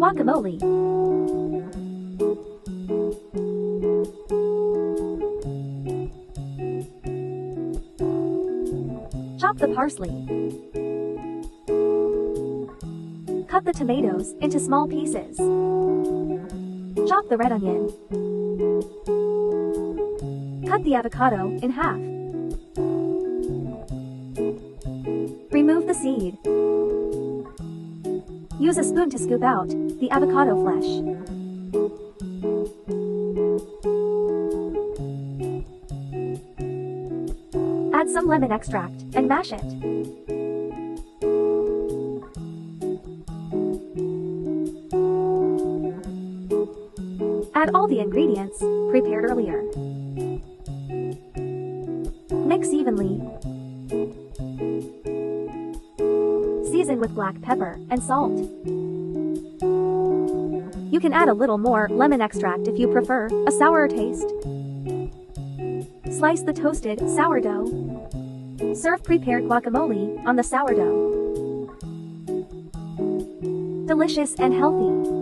Guacamole. Chop the parsley. Cut the tomatoes into small pieces. Chop the red onion. Cut the avocado in half. Remove the seed. Use a spoon to scoop out the avocado flesh. Add some lemon extract and mash it. Add all the ingredients prepared earlier. Mix evenly. Season with black pepper and salt. You can add a little more lemon extract if you prefer a sourer taste. Slice the toasted sourdough. Serve prepared guacamole on the sourdough. Delicious and healthy.